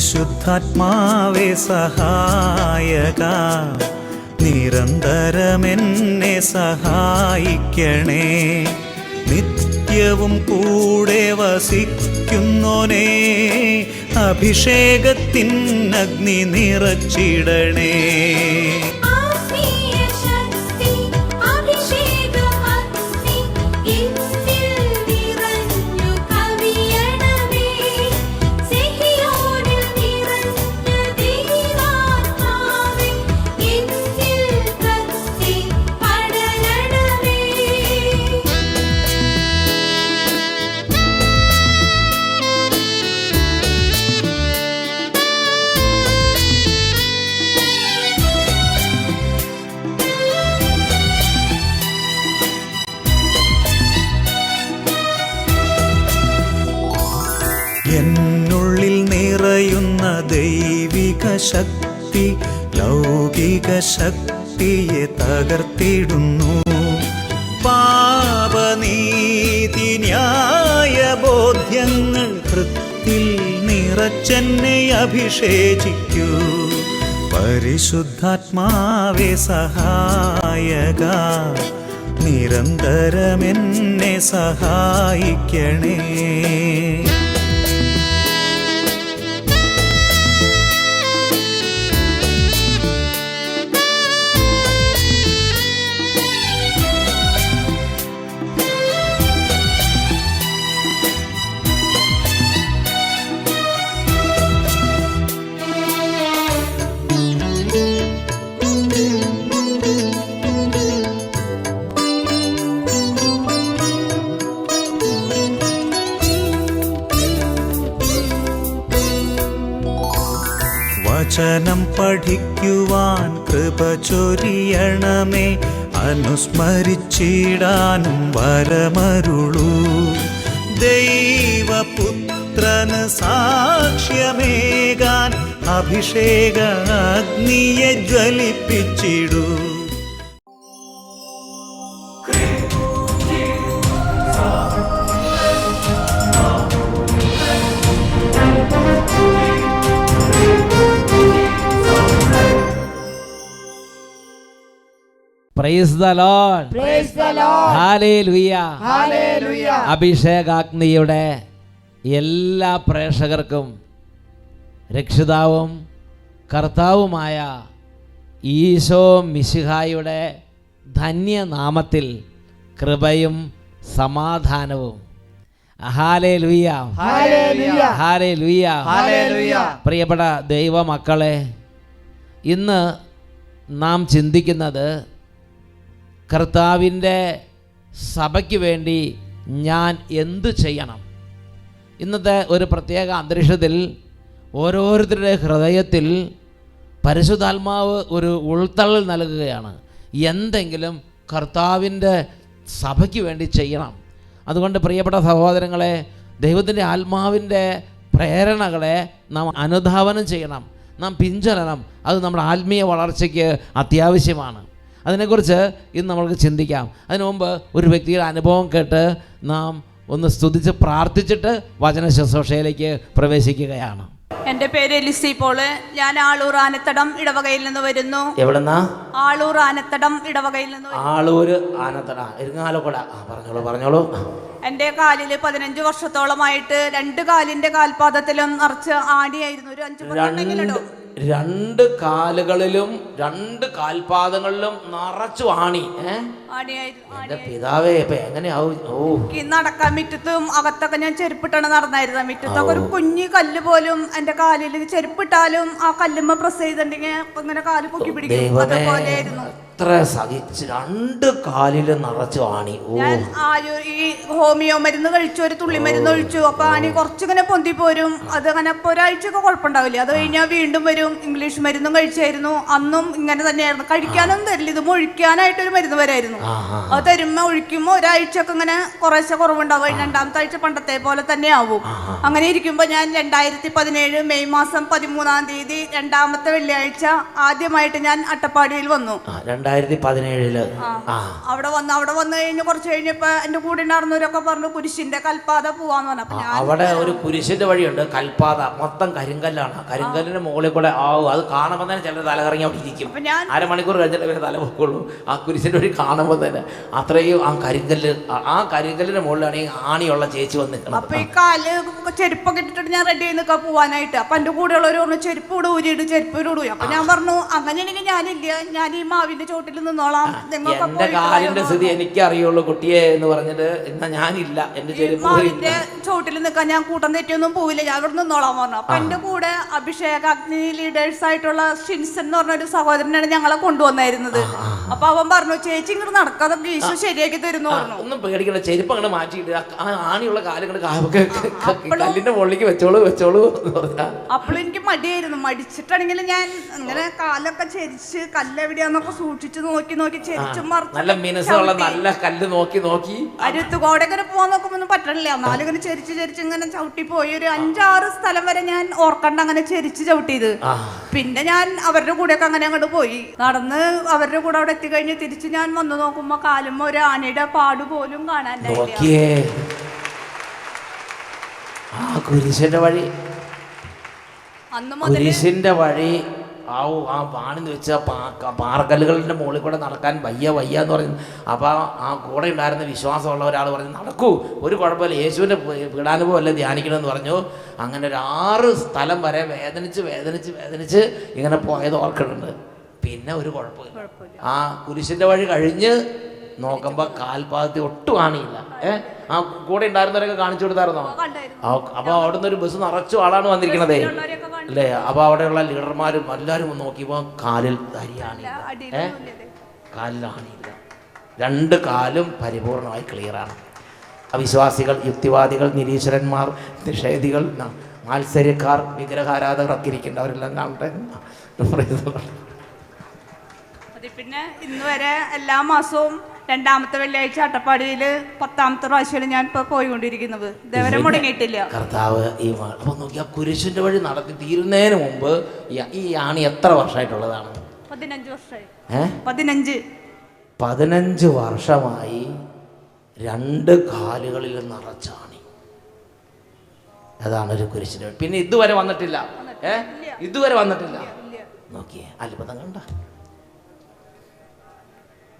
പരിശുദ്ധാത്മാവേ സഹായക, നിരന്തരമെന്നെ സഹായിക്കണേ. നിത്യവും കൂടെ വസിക്കുന്നോനേ, അഭിഷേകത്തിൻ അഗ്നി നിറച്ചിടണേ. എന്നുള്ളിൽ നിറയുന്ന ദൈവിക ശക്തി ലൗകിക ശക്തിയെ തകർത്തിടുന്നു. പാപനീതി ന്യായ ബോധ്യങ്ങൾ ഹൃത്തിൽ നിറച്ചെന്നെ അഭിഷേചിക്കൂ. പരിശുദ്ധാത്മാവേ സഹായക, നിരന്തരമെന്നെ സഹായിക്കണേ. വചനം പഠിക്കുവാൻ കൃപ ചൊരിയണമേ, അനുസ്മരിച്ചിടാനും വരമരുളൂ. ദൈവപുത്രന് സാക്ഷ്യമേകാൻ അഭിഷേക അഗ്നിയെ ജ്വലിപ്പിച്ചിടൂ. Praise the Lord. Praise the Lord. Hallelujah. Hallelujah. അഭിഷേകാഗ്നിയുടെ എല്ലാ പ്രേക്ഷകർക്കും രക്ഷിതാവും കർത്താവുമായ ഈശോ മിശിഹായുടെ ധന്യനാമത്തിൽ കൃപയും സമാധാനവും. ഹല്ലേലൂയ. ഹല്ലേലൂയ. ഹല്ലേലൂയ. ഹല്ലേലൂയ. പ്രിയപ്പെട്ട ദൈവമക്കളെ, ഇന്ന് നാം ചിന്തിക്കുന്നത് കർത്താവിൻ്റെ സഭയ്ക്ക് വേണ്ടി ഞാൻ എന്തു ചെയ്യണം. ഇന്നത്തെ ഒരു പ്രത്യേക അന്തരീക്ഷത്തിൽ ഓരോരുത്തരുടെ ഹൃദയത്തിൽ പരിശുദ്ധാത്മാവ് ഒരു ഉൾത്തള്ളൽ നൽകുകയാണ്. എന്തെങ്കിലും കർത്താവിൻ്റെ സഭയ്ക്ക് വേണ്ടി ചെയ്യണം. അതുകൊണ്ട് പ്രിയപ്പെട്ട സഹോദരങ്ങളെ, ദൈവത്തിൻ്റെ ആത്മാവിൻ്റെ പ്രേരണകളെ നാം അനുധാവനം ചെയ്യണം, നാം പിൻചൊല്ലണം. അത് നമ്മുടെ ആത്മീയ വളർച്ചയ്ക്ക് അത്യാവശ്യമാണ്. അതിനെക്കുറിച്ച് ഇന്ന് നമ്മൾക്ക് ചിന്തിക്കാം. അതിനു മുമ്പ് ഒരു വ്യക്തിയുടെ അനുഭവം കേട്ട് നാം ഒന്ന് സ്തുതിച്ച് പ്രാർത്ഥിച്ചിട്ട് വചന ശുശ്രൂഷയിലേക്ക് പ്രവേശിക്കുകയാണ്. എൻ്റെ പേര് എലിസി പോള്. ഞാൻ ആളൂർ ആനത്തടം ഇടവകയിൽ നിന്ന് വരുന്നു. എവിടെന്നാ? ആളൂർ ആനത്തടം ഇടവകയിൽ നിന്ന്. ആളൂർ ആനത്തട ഇരിങ്ങാലക്കുട. പറഞ്ഞോളൂ. എൻ്റെ കാലിൽ 15 വർഷത്തോളമായിട്ട് 2 കാലിൻ്റെ കാൽപാദത്തിലും നിറച്ച് ആണിയായിരുന്നു. ഒരു 5 രണ്ട് കാലുകളിലും 2 കാൽപാദങ്ങളിലും നിറച്ചു ആണി. എന്റെ പിതാവേ, ഇപ്പൊ എങ്ങനെയാവും? നടക്കാൻ മുറ്റത്തും അകത്തൊക്കെ ഞാൻ ചെരുപ്പിട്ടാണ് നടന്നായിരുന്നു. മുറ്റത്തൊക്കെ ഒരു കുഞ്ഞു കല്ല് പോലും എന്റെ കാലിൽ ചെരുപ്പിട്ടാലും ആ കല്ലുമ്മ പ്രസ് ചെയ്തിട്ടുണ്ടെങ്കിൽ ഇങ്ങനെ കാല് പൊക്കി പിടിക്കും. അതുപോലെയായിരുന്നു. എത്ര സഹിച്ച് 2 കാലില് നിറച്ചു ആണി. ഞാൻ ഈ ഹോമിയോ മരുന്ന് കഴിച്ചു, ഒരു തുള്ളി മരുന്ന് ഒഴിച്ചു. അപ്പൊ ആണി കുറച്ചിങ്ങനെ പൊന്തി പോരും. അത് അങ്ങനെ ഇപ്പൊ ഒരാഴ്ചയൊക്കെ കുഴപ്പമുണ്ടാവില്ല. അത് കഴിഞ്ഞാൽ വീണ്ടും വരും. ഇംഗ്ലീഷ് മരുന്നും കഴിച്ചായിരുന്നു. അന്നും ഇങ്ങനെ തന്നെയായിരുന്നു. കഴിക്കാനൊന്നും തരില്ല. ഇത് ഒഴിക്കാനായിട്ടൊരു മരുന്ന് വരായിരുന്നു. അത് തരുമ്പോ ഒഴിക്കുമ്പോ ഒരാഴ്ചയൊക്കെ ഇങ്ങനെ കുറേശ്ശെ കുറവുണ്ടാവും. 2ാമത്തെ ആഴ്ച പണ്ടത്തെ പോലെ തന്നെ ആവും. അങ്ങനെ ഇരിക്കുമ്പോ ഞാൻ 2017 മെയ് മാസം 13-ാം തീയതി 2ാമത്തെ വെള്ളിയാഴ്ച ആദ്യമായിട്ട് ഞാൻ അട്ടപ്പാടിയിൽ വന്നു. 2017 ആ അവിടെ വന്നു കഴിഞ്ഞ് കുറച്ച് കഴിഞ്ഞപ്പോ എന്റെ കൂടെ ഉണ്ടായിരുന്നവരൊക്കെ പറഞ്ഞു കുരിശിന്റെ കൽപ്പാത പോവാന്ന് പറഞ്ഞു. അപ്പൊ ഞാൻ അവിടെ ഒരു കുരിശിന്റെ വഴിയുണ്ട്, കൽപ്പാത മൊത്തം കരിങ്കല്ലാണ്. കരിങ്കല്ലിന്റെ മുകളിൽ കൂടെ അത് കാണുമ്പോൾ തന്നെ ചിലർ തലകറങ്ങി അവിടെ ഇരിക്കും. അരമണിക്കൂർ കഴിഞ്ഞിട്ട് ഇവരെ തല പൊക്കുള്ളൂ. ആ കുരിശിന്റെ വഴി കാണുമ്പോൾ തന്നെ അത്രയും ആ കരിങ്കല്ലിന്റെ മുകളിലാണ് ഈ ആണിയുള്ള ചേച്ചി വന്ന് നിൽക്കുന്നത്. അപ്പൊ ഈ കാല് ചെരുപ്പൊക്കെ ഇട്ടിട്ട് ഞാൻ റെഡി ആയി നിൽക്കാൻ പോവാനായിട്ട്. അപ്പൊ എന്റെ കൂടെയുള്ളവർ പറഞ്ഞു ചെരുപ്പ് കൂടെ ഊരിയിട്ട് ചെരുപ്പ് ഊരി. അപ്പൊ ഞാൻ പറഞ്ഞു അങ്ങനെയാണെങ്കിൽ ഞാനില്ല, ഞാൻ ഈ മാവിന്റെ ചോട്ടിൽ നിന്നോളാം. എന്റെ കാലിന്റെ സ്ഥിതി എനിക്ക് അറിയുള്ളൂ കുട്ടിയെ എന്ന് പറഞ്ഞിട്ട് എന്നാ ഞാനില്ല, എന്റെ ചെരുപ്പ് മാവിന്റെ ചോട്ടിൽ നിൽക്കാൻ ഞാൻ കൂട്ടം തെറ്റിയൊന്നും പോവില്ല, ഞാൻ ഇവിടെ നിന്നോളാൻ പറഞ്ഞു. അപ്പൊ എന്റെ കൂടെ അഭിഷേക് അഗ്നി ലീഡേഴ്സ് ആയിട്ടുള്ള ഷിൻസൻ എന്ന് പറഞ്ഞൊരു സഹോദരനാണ് ഞങ്ങളെ കൊണ്ടുവന്നായിരുന്നത്. അപ്പൊ അവൻ പറഞ്ഞു ചേച്ചി ഇങ്ങോട്ട് നടക്കാതെ ഈശോ ശരിയാക്കി തരുന്നു പറഞ്ഞു. ഒന്നും പേടിക്കണ്ട, ചെരുപ്പ് അങ്ങോട്ട് മാറ്റിയിട്ട് ആ ആണിയുള്ള കാലം കല്ലിന്റെ മുകളിലേക്ക് വെച്ചോളൂ എന്ന് പറഞ്ഞാ. അപ്പോഴും എനിക്ക് മടിയായിരുന്നു. മടിച്ചിട്ടാണെങ്കിൽ ഞാൻ അങ്ങനെ കാലൊക്കെ ചെരിച്ച് കല്ലെവിടെയാന്നൊക്കെ സൂക്ഷിച്ച് നോക്കി ചെരിച്ചും നല്ല മിനുസമുള്ള നല്ല കല്ല് നോക്കി അരുത്തുകോടെ ഇങ്ങനെ പോകാൻ നോക്കുമ്പോ പറ്റണില്ല. എന്നാലും ഇങ്ങനെ ചെരിച്ച് ഇങ്ങനെ ചവിട്ടി പോയി ഒരു 5-6 സ്ഥലം വരെ ഞാൻ ഓർക്കണ്ട അങ്ങനെ ചെരിച്ച് ചവിട്ടിയത്. പിന്നെ ഞാൻ അവരുടെ കൂടെയൊക്കെ അങ്ങനെ അങ്ങോട്ട് പോയി നടന്ന് അവരുടെ കൂടെ അവിടെ എത്തിക്കഴിഞ്ഞ് തിരിച്ച് ഞാൻ വന്നു നോക്കുമ്പോ കാലുമ്പോ ഒരു ആനയുടെ പാട് പോലും കാണാനില്ല. ആ കുരിശിന്റെ വഴി കുരിശിന്റെ വഴി ആ പാണിന്ന് വെച്ച പാറക്കല്ലുകളുടെ മുകളിൽ കൂടെ നടക്കാൻ വയ്യ എന്ന് പറഞ്ഞു. അപ്പോൾ ആ കൂടെ ഉണ്ടായിരുന്ന വിശ്വാസമുള്ള ഒരാൾ പറഞ്ഞു നടക്കൂ, ഒരു കുഴപ്പമില്ല, യേശുവിൻ്റെ പീഡാനുഭവം അല്ലേ ധ്യാനിക്കണമെന്ന് പറഞ്ഞു. അങ്ങനെ ഒരു 6 സ്ഥലം വരെ വേദനിച്ച് ഇങ്ങനെ പോയത് ഓർക്കുന്നുണ്ട്. പിന്നെ ഒരു കുഴപ്പമില്ല. ആ കുരിശിന്റെ വഴി കഴിഞ്ഞ് നോക്കുമ്പോൾ കാൽപാദത്തിൽ ഒട്ടും ആണിയില്ല. ആ കൂടെ ഉണ്ടായിരുന്നവരൊക്കെ കാണിച്ചു കൊടുത്തായിരുന്നോ? അപ്പോൾ അവിടുന്ന് ഒരു ബസ് നിറച്ചു ആളാണ് വന്നിരിക്കണതേ അല്ലേ. അപ്പോൾ അവിടെയുള്ള ലീഡർമാരും എല്ലാവരും നോക്കിയപ്പോൾ കാലിൽ അരിയാണില്ല, കാലിൽ ആണിയില്ല. 2 കാലും പരിപൂർണമായി ക്ലിയറാണ്. അവിശ്വാസികൾ, യുക്തിവാദികൾ, നിരീശ്വരന്മാർ, നിഷേധികൾ, മാത്സര്യക്കാർ, വിഗ്രഹാരാധകരൊക്കെ ഇരിക്കേണ്ടവരെല്ലാം കാണട്ടെ. പിന്നെ ഇന്ന് വരെ എല്ലാ മാസവും 2ാമത്തെ വെള്ളിയാഴ്ച അട്ടപ്പാടിയിൽ 10ാമത്തെ പ്രാവശ്യമാണ് ഞാൻ ഇപ്പൊ പോയിക്കൊണ്ടിരിക്കുന്നത്. ഇതുവരെ മുടങ്ങിയിട്ടില്ല. കർത്താവ് ഈ അപ്പൊ നോക്കി ആ കുരിശിന്റെ വഴി നടത്തി തീരുന്നതിന് മുമ്പ് ഈ ആണി എത്ര വർഷമായിട്ടുള്ളതാണ്? 15 വർഷമായി. 15 വർഷമായി 2 കാലുകളിൽ നിറച്ചാണി. അതാണ് ഒരു കുരിശിന്റെ വഴി. പിന്നെ ഇതുവരെ വന്നിട്ടില്ല. ഇതുവരെ വന്നിട്ടില്ല. നോക്കിയേ, അത്ഭുതം കണ്ട.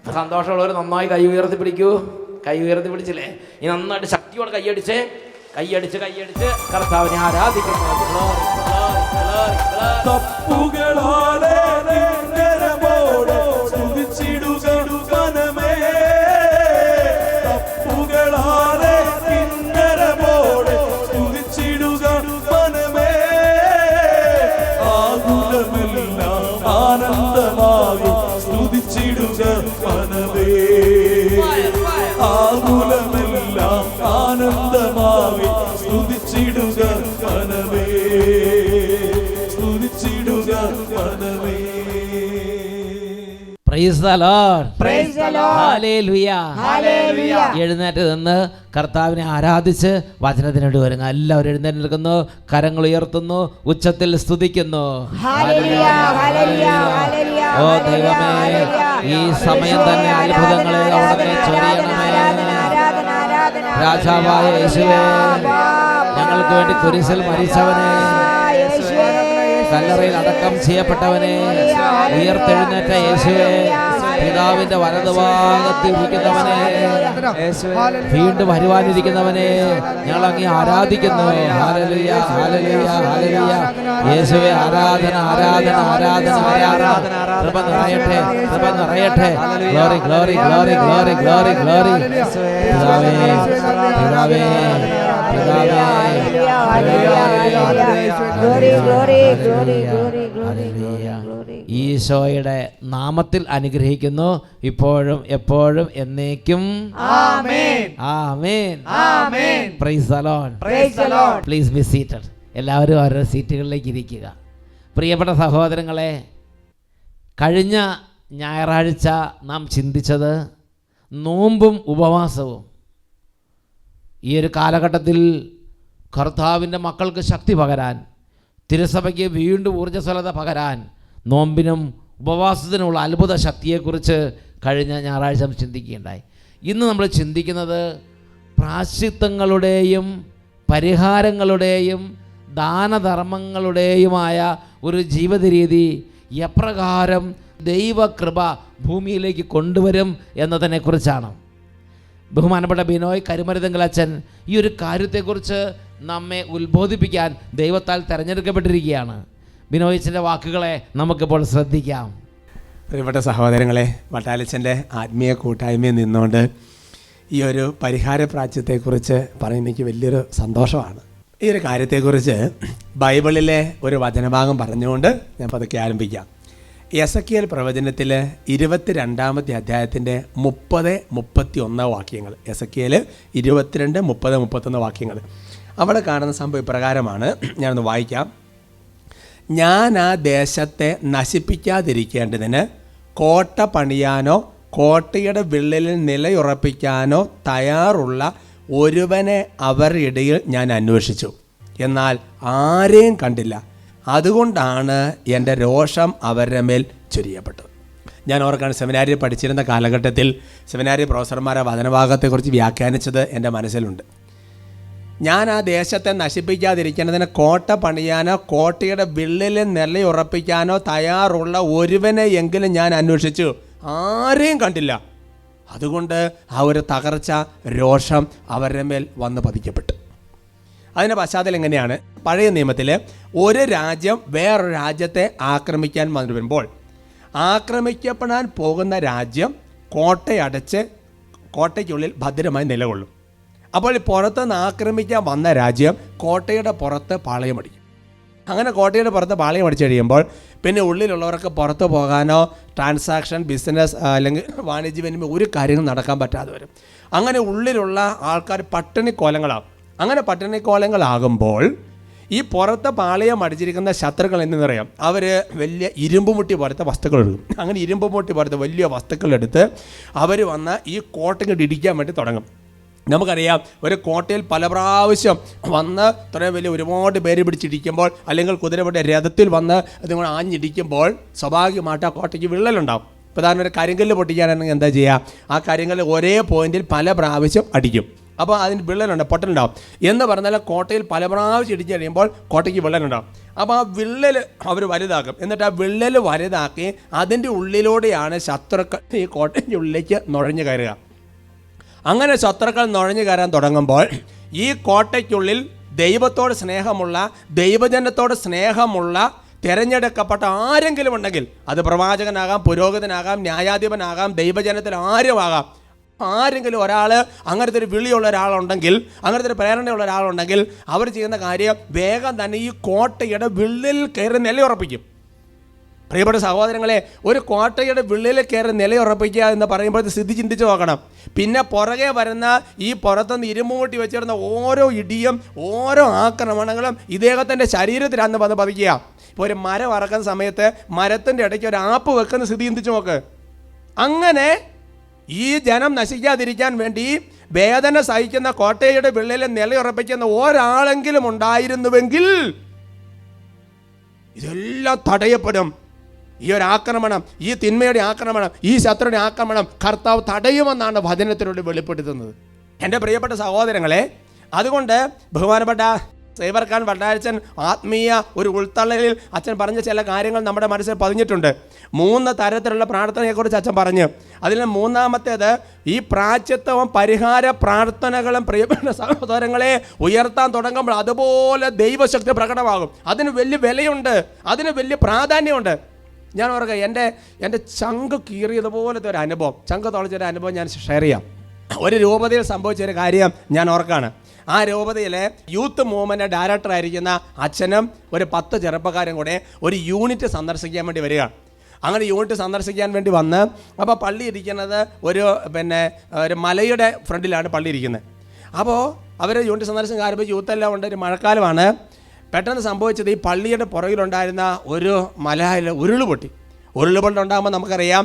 സന്തോഷമുള്ളവർ നന്നായി കൈ ഉയർത്തി പിടിച്ചില്ലേ? ഈ നന്നായിട്ട് ശക്തിയോടെ കൈയടിച്ച് കർത്താവിനെ ആരാധിക്കുന്നു. ആനന്ദമാകും സ്തുതിച്ചിടുക മനമേ, ആകുലമെല്ലാം ആനന്ദമാവി സ്തുതിച്ചിടുക മനമേ, സ്തുതിച്ചിടുക മനമേ. Price the lord, praise the lord, ഹല്ലേലൂയ, ഹല്ലേലൂയ. എഴുന്നേറ്റ് നിന്ന് കർത്താവിനെ ആരാധിച്ച് വചനത്തിനോട് വരുന്നു. എല്ലാവരും എഴുന്നേറ്റ് നിൽക്കുന്നു, കരങ്ങൾ ഉയർത്തുന്നു, ഉച്ചത്തിൽ സ്തുതിക്കുന്നു. ഹല്ലേലൂയ, ഹല്ലേലൂയ, ഹല്ലേലൂയ. ഓ ദൈവമേ, ഈ സമയം തന്നെ അത്ഭുതങ്ങളെ അവിടുന്ന് ചൊരിയണമേ. രാജാവായ യേശുവേ, ഞങ്ങൾക്ക് വേണ്ടി കുരിശിൽ മരിച്ചവനെ, കല്ലറയിൽ അടക്കം ചെയ്യപ്പെട്ടവനെ, ഉയർത്തെഴുന്നേറ്റ യേശുവേ, പിതാവിന്റെ വലതുഭാഗത്ത് ഇരിക്കുന്നവനെ, വീണ്ടും വരുവാനിരിക്കുന്നവനെ ഞങ്ങൾ അങ്ങേ ആരാധിക്കുന്നു. ഹല്ലേലൂയ, ഹല്ലേലൂയ, ഹല്ലേലൂയ. യേശുവേ, ആരാധന, ആരാധന, ആരാധന, ആരാധന. കൃപ നിറയട്ടെ, കൃപ നിറയട്ടെ. Glory, glory, glory, glory, glory, glory. പിതാവേ, പിതാവേ, പിതാവേ. ഈശോയുടെ നാമത്തിൽ അനുഗ്രഹിക്കുന്നു, ഇപ്പോഴും എപ്പോഴും എന്നേക്കും. ആമേൻ, ആമേൻ, ആമേൻ. Praise the lord, praise the lord. Please be seated. എല്ലാവരും ഓരോ സീറ്റുകളിലേക്ക് ഇരിക്കുക. പ്രിയപ്പെട്ട സഹോദരങ്ങളെ, കഴിഞ്ഞ ഞായറാഴ്ച നാം ചിന്തിച്ചത് നോമ്പും ഉപവാസവും. ഈ ഒരു കാലഘട്ടത്തിൽ കർത്താവിൻ്റെ മക്കൾക്ക് ശക്തി പകരാൻ, തിരുസഭയ്ക്ക് വീണ്ടും ഊർജ്ജസ്വലത പകരാൻ നോമ്പിനും ഉപവാസത്തിനുള്ള അത്ഭുത ശക്തിയെക്കുറിച്ച് കഴിഞ്ഞ ഞായറാഴ്ച ചിന്തിക്കുകയുണ്ടായി. ഇന്ന് നമ്മൾ ചിന്തിക്കുന്നത് പ്രായശ്ചിത്തങ്ങളുടെയും പരിഹാരങ്ങളുടെയും ദാനധർമ്മങ്ങളുടെയുമായ ഒരു ജീവിത രീതി എപ്രകാരം ദൈവകൃപ ഭൂമിയിലേക്ക് കൊണ്ടുവരും എന്നതിനെക്കുറിച്ചാണ്. ബഹുമാനപ്പെട്ട ബിനോയ് കരുമരുതെങ്കിൽ അച്ഛൻ ഈ ഒരു കാര്യത്തെക്കുറിച്ച് നമ്മെ ഉത്ബോധിപ്പിക്കാൻ ദൈവത്താൽ തിരഞ്ഞെടുക്കപ്പെട്ടിരിക്കുകയാണ്. ബിനോയിച്ചിൻ്റെ വാക്കുകളെ നമുക്കിപ്പോൾ ശ്രദ്ധിക്കാം. പ്രിയപ്പെട്ട സഹോദരങ്ങളെ, വട്ടാലച്ചൻ്റെ ആത്മീയ കൂട്ടായ്മയിൽ നിന്നുകൊണ്ട് ഈ ഒരു പരിഹാര പ്രാച്യത്തെക്കുറിച്ച് പറയുന്ന എനിക്ക് വലിയൊരു സന്തോഷമാണ്. ഈ ഒരു കാര്യത്തെക്കുറിച്ച് ബൈബിളിലെ ഒരു വചനഭാഗം പറഞ്ഞുകൊണ്ട് ഞാൻ പതുക്കെ ആരംഭിക്കാം. എസക്കിയേൽ പ്രവചനത്തിൽ 22-ാമത്തെ അധ്യായത്തിൻ്റെ 30-31 വാക്യങ്ങൾ. എസക്കിയേൽ 22, 30, 31 വാക്യങ്ങൾ. അവിടെ കാണുന്ന സംഭവം ഇപ്രകാരമാണ്. ഞാനൊന്ന് വായിക്കാം. ഞാൻ ആ ദേശത്തെ നശിപ്പിക്കാതിരിക്കേണ്ടതിന് കോട്ട പണിയാനോ കോട്ടയുടെ വിള്ളലിൽ നിലയുറപ്പിക്കാനോ തയ്യാറുള്ള ഒരുവനെ അവരുടെ ഇടയിൽ ഞാൻ അന്വേഷിച്ചു, എന്നാൽ ആരെയും കണ്ടില്ല. അതുകൊണ്ടാണ് എൻ്റെ രോഷം അവരുടെ മേൽ ചൊരിയപ്പെട്ടത്. ഞാൻ ഓർക്കാണ്, സെമിനാരിയിൽ പഠിച്ചിരുന്ന കാലഘട്ടത്തിൽ സെമിനാരി പ്രൊഫസർമാരെ വചനഭാഗത്തെക്കുറിച്ച് വ്യാഖ്യാനിച്ചത് എൻ്റെ മനസ്സിലുണ്ട്. ഞാൻ ആ ദേശത്തെ നശിപ്പിക്കാതിരിക്കേണ്ടതിന് കോട്ട പണിയാനോ കോട്ടയുടെ വിള്ളലിൽ നിലയുറപ്പിക്കാനോ തയ്യാറുള്ള ഒരുവനെ എങ്കിലും ഞാൻ അന്വേഷിച്ചു, ആരെയും കണ്ടില്ല. അതുകൊണ്ട് ആ ഒരു തകർച്ച, രോഷം അവരുടെ മേൽ വന്ന് പതിക്കപ്പെട്ടു. അതിൻ്റെ പശ്ചാത്തലം എങ്ങനെയാണ്? പഴയ നിയമത്തിൽ ഒരു രാജ്യം വേറൊരു രാജ്യത്തെ ആക്രമിക്കാൻ വരുമ്പോൾ ആക്രമിക്കപ്പെടാൻ പോകുന്ന രാജ്യം കോട്ടയടച്ച് കോട്ടയ്ക്കുള്ളിൽ ഭദ്രമായി നിലകൊള്ളും. അപ്പോൾ പുറത്തുനിന്ന് ആക്രമിക്കാൻ വന്ന രാജ്യം കോട്ടയുടെ പുറത്ത് പാളയമടിക്കും. അങ്ങനെ കോട്ടയുടെ പുറത്ത് പാളയമടിച്ച് കഴിയുമ്പോൾ പിന്നെ ഉള്ളിലുള്ളവർക്ക് പുറത്ത് പോകാനോ ട്രാൻസാക്ഷൻ, ബിസിനസ് അല്ലെങ്കിൽ വാണിജ്യവിനിമയം ഒരു കാര്യങ്ങളും നടക്കാൻ പറ്റാതെ വരും. അങ്ങനെ ഉള്ളിലുള്ള ആൾക്കാർ പട്ടിണിക്കോലങ്ങളാകും. അങ്ങനെ പട്ടിണിക്കോലങ്ങളാകുമ്പോൾ ഈ പുറത്ത് പാളയം അടിച്ചിരിക്കുന്ന ശത്രുക്കൾ എന്ന് പറയാം, അവർ വലിയ ഇരുമ്പുമുട്ടി പോലത്തെ വസ്തുക്കൾ എടുക്കും. അങ്ങനെ ഇരുമ്പുമുട്ടി പോലത്തെ വലിയ വസ്തുക്കളെടുത്ത് അവർ വന്ന് ഈ കോട്ടയ്ക്ക് ഇടിക്കാൻ വേണ്ടി തുടങ്ങും. നമുക്കറിയാം, ഒരു കോട്ടയിൽ പല പ്രാവശ്യം വന്ന് ഇത്രയും വലിയ ഒരുപാട് പേര് പിടിച്ചിടിക്കുമ്പോൾ അല്ലെങ്കിൽ കുതിരയുടെ രഥത്തിൽ വന്ന് അതുകൊണ്ട് ആഞ്ഞിടിക്കുമ്പോൾ സ്വാഭാവികമായിട്ട് ആ കോട്ടയ്ക്ക് വിള്ളലുണ്ടാവും. പ്രധാന ഒരു കരിങ്കല്ല് പൊട്ടിക്കാനാണെങ്കിൽ എന്താ ചെയ്യുക? ആ കരിങ്കല്ല് ഒരേ പോയിന്റിൽ പല പ്രാവശ്യം അടിക്കും. അപ്പോൾ അതിന് വിള്ളലുണ്ട്, പൊട്ടലുണ്ടാവും. എന്ന് പറഞ്ഞാൽ കോട്ടയിൽ പല പ്രാവശ്യം ഇടിച്ച് കഴിയുമ്പോൾ കോട്ടയ്ക്ക് വിള്ളലുണ്ടാവും. അപ്പോൾ ആ വിള്ളൽ അവർ വലുതാക്കും. എന്നിട്ട് ആ വിള്ളൽ വലുതാക്കി അതിൻ്റെ ഉള്ളിലൂടെയാണ് ശത്രുക്കൾ ഈ കോട്ടയുടെ ഉള്ളിലേക്ക് നുഴഞ്ഞു കയറുക. അങ്ങനെ ശത്രുക്കൾ നുഴഞ്ഞു കയറാൻ തുടങ്ങുമ്പോൾ ഈ കോട്ടയ്ക്കുള്ളിൽ ദൈവത്തോട് സ്നേഹമുള്ള, ദൈവജനത്തോട് സ്നേഹമുള്ള തിരഞ്ഞെടുക്കപ്പെട്ട ആരെങ്കിലും ഉണ്ടെങ്കിൽ, അത് പ്രവാചകനാകാം, പുരോഹിതനാകാം, ന്യായാധിപനാകാം, ദൈവജനത്തിൽ ആരുമാകാം, ആരെങ്കിലും ഒരാൾ അങ്ങനത്തെ ഒരു വിളിയുള്ള ഒരാളുണ്ടെങ്കിൽ, അങ്ങനത്തെ ഒരു പ്രേരണയുള്ള ഒരാളുണ്ടെങ്കിൽ അവർ ചെയ്യുന്ന കാര്യം വേഗം തന്നെ ഈ കോട്ടയുടെ വിള്ളിൽ കയറി നിലയുറപ്പിക്കും. പ്രിയപ്പെട്ട സഹോദരങ്ങളെ, ഒരു കോട്ടയുടെ വിള്ളിൽ കയറി നിലയുറപ്പിക്കുക എന്ന് പറയുമ്പോൾ സ്ഥിതി ചിന്തിച്ച് നോക്കണം. പിന്നെ പുറകെ വരുന്ന ഈ പുറത്തുനിന്ന് ഇരുമ്പുമുട്ടി വെച്ചിരുന്ന ഓരോ ഇടിയും ഓരോ ആക്രമണങ്ങളും ഇദ്ദേഹത്തിൻ്റെ ശരീരത്തിലാന്ന് വന്ന് പതിക്കുക. ഇപ്പോൾ ഒരു മരം അറക്കുന്ന സമയത്ത് മരത്തിൻ്റെ ഇടയ്ക്ക് ഒരു ആപ്പ് വെക്കുന്ന സ്ഥിതി ചിന്തിച്ച് നോക്ക്. അങ്ങനെ ഈ ജനം നശിക്കാതിരിക്കാൻ വേണ്ടി വേദന സഹിക്കുന്ന കോട്ടയുടെ വിള്ളിൽ നിലയുറപ്പിക്കുന്ന ഒരാളെങ്കിലും ഉണ്ടായിരുന്നുവെങ്കിൽ ഇതെല്ലാം തടയപ്പെടും. ഈ ഒരു ആക്രമണം, ഈ തിന്മയുടെ ആക്രമണം, ഈ ശത്രുവിൻ്റെ ആക്രമണം കർത്താവ് തടയുമെന്നാണ് വചനത്തിലൂടെ വെളിപ്പെടുത്തുന്നത്. എൻ്റെ പ്രിയപ്പെട്ട സഹോദരങ്ങളെ, അതുകൊണ്ട് ബഹുമാനപ്പെട്ട സേവർഖാൻ വട്ടാരച്ചൻ ആത്മീയ ഒരു ഉൾത്തള്ളലിൽ അച്ഛൻ പറഞ്ഞ ചില കാര്യങ്ങൾ നമ്മുടെ മനസ്സിൽ പതിഞ്ഞിട്ടുണ്ട്. 3 തരത്തിലുള്ള പ്രാർത്ഥനയെക്കുറിച്ച് അച്ഛൻ പറഞ്ഞു. അതിൽ മൂന്നാമത്തേത് ഈ പ്രായശ്ചിത്തവും പരിഹാര പ്രാർത്ഥനകളും പ്രിയപ്പെട്ട സഹോദരങ്ങളെ ഉയർത്താൻ തുടങ്ങുമ്പോൾ അതുപോലെ ദൈവശക്തി പ്രകടമാകും. അതിന് വലിയ വിലയുണ്ട്, അതിന് വലിയ പ്രാധാന്യമുണ്ട്. ഞാൻ ഓർക്കുക, എൻ്റെ ചങ്ക് കീറിയതുപോലത്തെ ഒരു അനുഭവം, ചങ്ക് തുളച്ചൊരു അനുഭവം ഞാൻ ഷെയർ ചെയ്യാം. ഒരു രൂപതയിൽ സംഭവിച്ചൊരു കാര്യം ഞാൻ ഓർക്കാണ്. ആ രൂപതയിലെ യൂത്ത് മൂവ്മെൻ്റ് ഡയറക്ടറായിരിക്കുന്ന അച്ഛനും ഒരു 10 ചെറുപ്പക്കാരും കൂടെ ഒരു യൂണിറ്റ് സന്ദർശിക്കാൻ വേണ്ടി വരികയാണ്. അങ്ങനെ യൂണിറ്റ് സന്ദർശിക്കാൻ വേണ്ടി വന്ന്, അപ്പോൾ പള്ളി ഇരിക്കുന്നത് ഒരു മലയുടെ ഫ്രണ്ടിലാണ് പള്ളി ഇരിക്കുന്നത്. അപ്പോൾ അവർ യൂണിറ്റ് സന്ദർശനം ആരംഭിച്ച് യൂത്തെല്ലാം ഉണ്ട്. ഒരു മഴക്കാലമാണ്. പെട്ടെന്ന് സംഭവിച്ചത്, ഈ പള്ളിയുടെ പുറകിലുണ്ടായിരുന്ന ഒരു മലയിൽ ഉരുൾ പൊട്ടി. ഉരുൾപൊട്ടലുണ്ടാകുമ്പോൾ നമുക്കറിയാം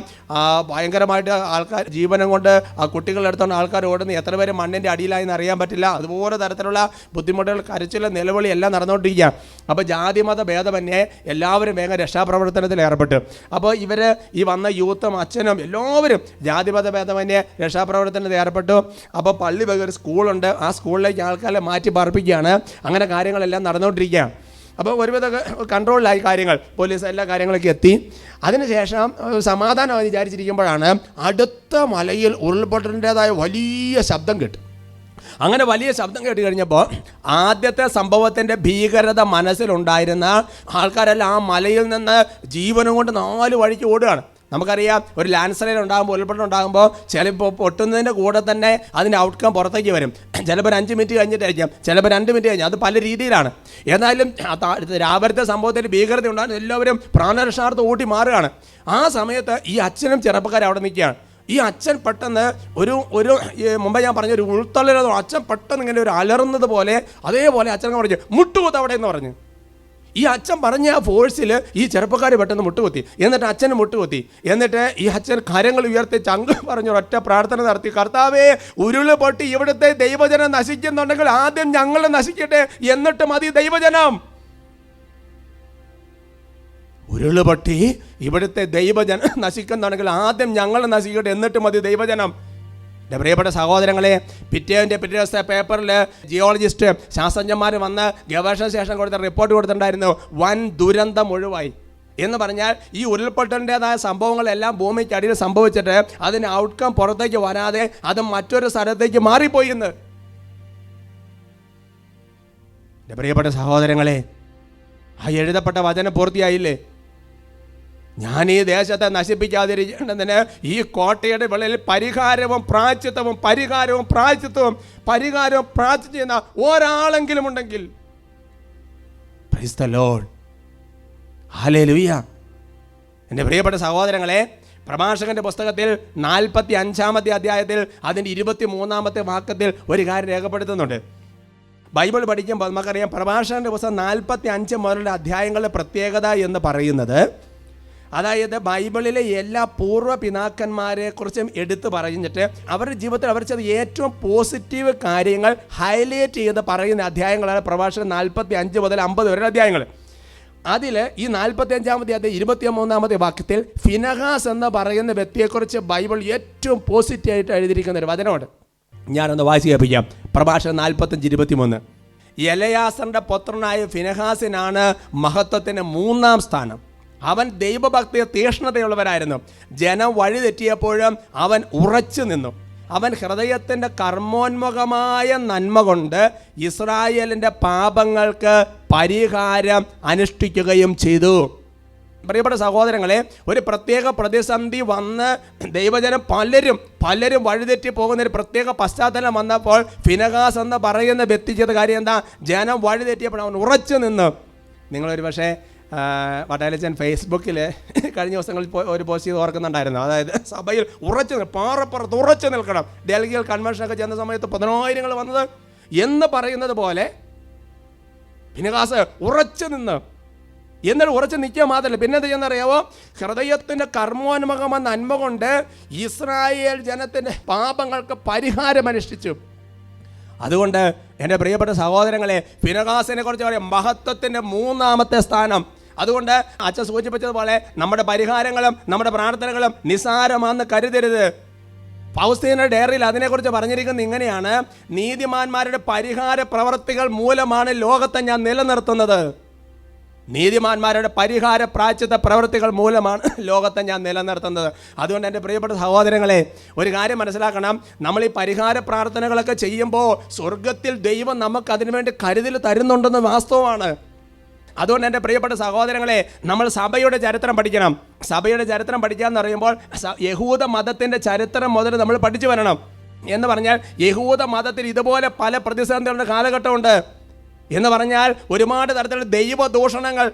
ഭയങ്കരമായിട്ട് ആൾക്കാർ ജീവനം കൊണ്ട് ആ കുട്ടികളുടെ അടുത്തുകൊണ്ട് ആൾക്കാർ ഓടുന്നു, എത്ര പേര് മണ്ണിൻ്റെ അടിയിലായെന്ന് അറിയാൻ പറ്റില്ല. അതുപോലെ തരത്തിലുള്ള ബുദ്ധിമുട്ടുകൾ, കരച്ചിൽ, നിലവിളി എല്ലാം നടന്നുകൊണ്ടിരിക്കുക. അപ്പോൾ ജാതിമത ഭേദമന്യേ എല്ലാവരും വേഗം രക്ഷാപ്രവർത്തനത്തിൽ ഏർപ്പെട്ടു. അപ്പോൾ ഇവർ ഈ വന്ന യൂത്തും അച്ഛനും എല്ലാവരും ജാതിമത ഭേദമന്യേ രക്ഷാപ്രവർത്തനത്തിൽ ഏർപ്പെട്ടു. അപ്പോൾ പള്ളി ഒരു സ്കൂളുണ്ട്, ആ സ്കൂളിലേക്ക് ആൾക്കാരെ മാറ്റി പാർപ്പിക്കുകയാണ്. അങ്ങനെ കാര്യങ്ങളെല്ലാം നടന്നുകൊണ്ടിരിക്കുകയാണ്. അപ്പോൾ ഒരുവിധ കൺട്രോളിലായി കാര്യങ്ങൾ, പോലീസ് എല്ലാ കാര്യങ്ങളൊക്കെ എത്തി. അതിനുശേഷം സമാധാനം വിചാരിച്ചിരിക്കുമ്പോഴാണ് അടുത്ത മലയിൽ ഉരുൾപൊട്ടലിൻ്റേതായ വലിയ ശബ്ദം കേട്ടു. അങ്ങനെ വലിയ ശബ്ദം കേട്ട് കഴിഞ്ഞപ്പോൾ ആദ്യത്തെ സംഭവത്തിൻ്റെ ഭീകരത മനസ്സിലുണ്ടായിരുന്ന ആൾക്കാരെല്ലാം ആ മലയിൽ നിന്ന് ജീവനും കൊണ്ട് 4 വഴിക്ക് ഓടുകയാണ്. നമുക്കറിയാം, ഒരു ലാൻഡ് സ്ലൈഡ് ഉണ്ടാകുമ്പോൾ, ഉരുൾപൊട്ടൽ ഉണ്ടാകുമ്പോൾ ചിലപ്പോൾ പൊട്ടുന്നതിൻ്റെ കൂടെ തന്നെ അതിൻ്റെ ഔട്ട്കം പുറത്തേക്ക് വരും. ചിലപ്പോൾ 5 മിനിറ്റ് കഴിഞ്ഞിട്ടായിരിക്കാം, ചിലപ്പോൾ 2 മിനിറ്റ് കഴിഞ്ഞ്, അത് പല രീതിയിലാണ്. ഏതായാലും രാവിലത്തെ സംഭവത്തിൽ ഭീകരത ഉണ്ടാകുന്ന എല്ലാവരും പ്രാണരക്ഷാർത്ഥം ഓട്ടി മാറുകയാണ്. ആ സമയത്ത് ഈ അച്ഛനും ചെറുപ്പക്കാരും അവിടെ നിൽക്കുകയാണ്. ഈ അച്ഛൻ പെട്ടെന്ന് ഒരു മുമ്പ് ഞാൻ പറഞ്ഞ ഒരു ഉൾത്തള്ളൽ, അച്ഛൻ പെട്ടെന്ന് ഇങ്ങനെ ഒരു അലറുന്നത് പോലെ, അതേപോലെ അച്ഛൻ പറഞ്ഞു മുട്ടുകുത്ത് അവിടെ എന്ന് പറഞ്ഞു. ഈ അച്ഛൻ പറഞ്ഞ ആ ഫോഴ്സിൽ ഈ ചെറുപ്പക്കാർ പെട്ടെന്ന് മുട്ടുകുത്തി. എന്നിട്ട് അച്ഛന് മുട്ടുകുത്തി. എന്നിട്ട് ഈ അച്ഛൻ കരങ്ങൾ ഉയർത്തി ചങ്ക് പറഞ്ഞു ഒറ്റ പ്രാർത്ഥന നടത്തി, കർത്താവേ, ഉരുള് പൊട്ടി ഇവിടുത്തെ ദൈവജനം നശിക്കുന്നുണ്ടെങ്കിൽ ആദ്യം ഞങ്ങൾ നശിക്കട്ടെ, എന്നിട്ട് മതി ദൈവജനം. ഉരുള് പൊട്ടി ഇവിടുത്തെ ദൈവജനം നശിക്കുന്നുണ്ടെങ്കിൽ ആദ്യം ഞങ്ങൾ നശിക്കട്ടെ, എന്നിട്ട് മതി ദൈവജനം. എൻ്റെ പ്രിയപ്പെട്ട സഹോദരങ്ങളെ, പിറ്റേ ദിവസത്തെ പേപ്പറിൽ ജിയോളജിസ്റ്റ് ശാസ്ത്രജ്ഞന്മാർ വന്ന് ഗവേഷണ ശേഷം കൊടുത്ത റിപ്പോർട്ട് കൊടുത്തിട്ടുണ്ടായിരുന്നു, വൻ ദുരന്തം ഒഴിവായി എന്ന് പറഞ്ഞാൽ ഈ ഉരുൾപൊട്ടലിൻ്റെതായ സംഭവങ്ങളെല്ലാം ഭൂമിക്കടിയിൽ സംഭവിച്ചിട്ട് അതിന് ഔട്ട്കം പുറത്തേക്ക് വരാതെ അത് മറ്റൊരു സ്ഥലത്തേക്ക് മാറിപ്പോയി എന്ന്. എൻ്റെ പ്രിയപ്പെട്ട സഹോദരങ്ങളെ, ആ എഴുതപ്പെട്ട വചനം പൂർത്തിയായില്ലേ? ഞാൻ ഈ ദേശത്തെ നശിപ്പിക്കാതിരിക്കേണ്ടതിന് ഈ കോട്ടയുടെ വെളിയിൽ പരിഹാരവും പ്രായശ്ചിത്തവും ചെയ്യുന്ന ഒരാളെങ്കിലും ഉണ്ടെങ്കിൽ, പ്രൈസ് ദി ലോർഡ്, ഹല്ലേലൂയ. എൻ്റെ പ്രിയപ്പെട്ട സഹോദരങ്ങളെ, പ്രഭാഷകന്റെ പുസ്തകത്തിൽ 45-ാമത്തെ അധ്യായത്തിൽ അതിൻ്റെ 23-ാമത്തെ വാക്യത്തിൽ ഒരു കാര്യം രേഖപ്പെടുത്തുന്നുണ്ട്. ബൈബിൾ പഠിക്കുമ്പോൾ നമുക്കറിയാം, പ്രഭാഷകന്റെ പുസ്തകം 45 മുതലുള്ള അധ്യായങ്ങളുടെ പ്രത്യേകത എന്ന് പറയുന്നത്, അതായത് ബൈബിളിലെ എല്ലാ പൂർവ്വ പിതാക്കന്മാരെക്കുറിച്ചും എടുത്തു പറഞ്ഞിട്ട് അവരുടെ ജീവിതത്തിൽ അവർ ചെയ്ത ഏറ്റവും പോസിറ്റീവ് കാര്യങ്ങൾ ഹൈലൈറ്റ് ചെയ്ത് പറയുന്ന അധ്യായങ്ങളാണ് പ്രഭാഷകൻ 45 മുതൽ 50 വരെയുള്ള അധ്യായങ്ങൾ. അതിൽ ഈ 45-ാമത്തെ അധ്യായം 23-ാമത്തെ വാക്യത്തിൽ ഫിനഹാസ് എന്ന് പറയുന്ന വ്യക്തിയെക്കുറിച്ച് ബൈബിൾ ഏറ്റവും പോസിറ്റീവായിട്ട് എഴുതിയിരിക്കുന്ന ഒരു വചനമുണ്ട്. ഞാനൊന്ന് വായിച്ച് കേൾപ്പിക്കാം. പ്രഭാഷകൻ 45:23. എലയാസറിൻ്റെ പുത്രനായ ഫിനഹാസിനാണ് മഹത്വത്തിന് 3-ാം സ്ഥാനം. അവൻ ദൈവഭക്തി തീക്ഷ്ണതയുള്ളവരായിരുന്നു. ജനം വഴിതെറ്റിയപ്പോഴും അവൻ ഉറച്ചു നിന്നു. അവൻ ഹൃദയത്തിൻ്റെ കർമ്മോന്മുഖമായ നന്മ കൊണ്ട് ഇസ്രായേലിൻ്റെ പാപങ്ങൾക്ക് പരിഹാരം അനുഷ്ഠിക്കുകയും ചെയ്തു. പ്രിയപ്പെട്ട സഹോദരങ്ങളെ, ഒരു പ്രത്യേക പ്രതിസന്ധി വന്ന് ദൈവജനം പലരും വഴിതെറ്റി പോകുന്ന ഒരു പ്രത്യേക പശ്ചാത്തലം വന്നപ്പോൾ ഫിനഹാസ് എന്ന് പറയുന്ന വ്യക്തി ചെയ്ത കാര്യം എന്താ? ജനം വഴിതെറ്റിയപ്പോൾ അവൻ ഉറച്ചു നിന്ന്. നിങ്ങളൊരു പക്ഷേ വട്ടാലച്ചൻ ഫേസ്ബുക്കിൽ കഴിഞ്ഞ ദിവസങ്ങളിൽ ഒരു പോസ്റ്റ് ചെയ്ത് ഓർക്കുന്നുണ്ടായിരുന്നു. അതായത് സഭയിൽ പാറപ്പുറത്ത് ഉറച്ചു നിൽക്കണം. ഡൽഹിയിൽ കൺവെൻഷനൊക്കെ ചെന്ന സമയത്ത് 10,000 വന്നത് എന്ന് പറയുന്നത് പോലെ ഫിനഹാസ് ഉറച്ചു നിന്ന്. എന്നിട്ട് ഉറച്ചു നിൽക്കുക മാത്രമല്ല, പിന്നെ എന്ത് ചെയ്യുന്നറിയാവോ? ഹൃദയത്തിൻ്റെ കർമ്മോന്മുഖമായ നന്മ കൊണ്ട് ഇസ്രായേൽ ജനത്തിൻ്റെ പാപങ്ങൾക്ക് പരിഹാരം അനുഷ്ഠിച്ചു. അതുകൊണ്ട് എൻ്റെ പ്രിയപ്പെട്ട സഹോദരങ്ങളെ, ഫിനഹാസിനെ കുറിച്ച് പറയാം, മഹത്വത്തിൻ്റെ 3-ാമത്തെ സ്ഥാനം. അതുകൊണ്ട് അച്ഛൻ സൂചിപ്പിച്ചതുപോലെ നമ്മുടെ പരിഹാരങ്ങളും നമ്മുടെ പ്രാർത്ഥനകളും നിസ്സാരമാണെന്ന് കരുതരുത്. ഫൗസ്തീന ഡയറിയിൽ അതിനെക്കുറിച്ച് പറഞ്ഞിരിക്കുന്നത് ഇങ്ങനെയാണ്: നീതിമാന്മാരുടെ പരിഹാര പ്രവർത്തികൾ മൂലമാണ് ലോകത്തെ ഞാൻ നിലനിർത്തുന്നത്. നീതിമാന്മാരുടെ പരിഹാര പ്രായശ്ചിത്ത പ്രവൃത്തികൾ മൂലമാണ് ലോകത്തെ ഞാൻ നിലനിർത്തുന്നത്. അതുകൊണ്ട് എൻ്റെ പ്രിയപ്പെട്ട സഹോദരങ്ങളെ, ഒരു കാര്യം മനസ്സിലാക്കണം. നമ്മൾ ഈ പരിഹാര പ്രാർത്ഥനകളൊക്കെ ചെയ്യുമ്പോൾ സ്വർഗത്തിൽ ദൈവം നമുക്ക് അതിനുവേണ്ടി കരുതൽ തരുന്നുണ്ടെന്ന് വാസ്തവമാണ്. അതുകൊണ്ട് എൻ്റെ പ്രിയപ്പെട്ട സഹോദരങ്ങളെ, നമ്മൾ സഭയുടെ ചരിത്രം പഠിക്കണം. സഭയുടെ ചരിത്രം പഠിക്കുക എന്ന് പറയുമ്പോൾ യഹൂദ മതത്തിൻ്റെ ചരിത്രം മുതൽ നമ്മൾ പഠിച്ചു വരണം. എന്ന് പറഞ്ഞാൽ യഹൂദ മതത്തിൽ ഇതുപോലെ പല പ്രതിസന്ധികളുടെ കാലഘട്ടമുണ്ട്. എന്ന് പറഞ്ഞാൽ ഒരുപാട് തരത്തിലുള്ള ദൈവദൂഷണങ്ങൾ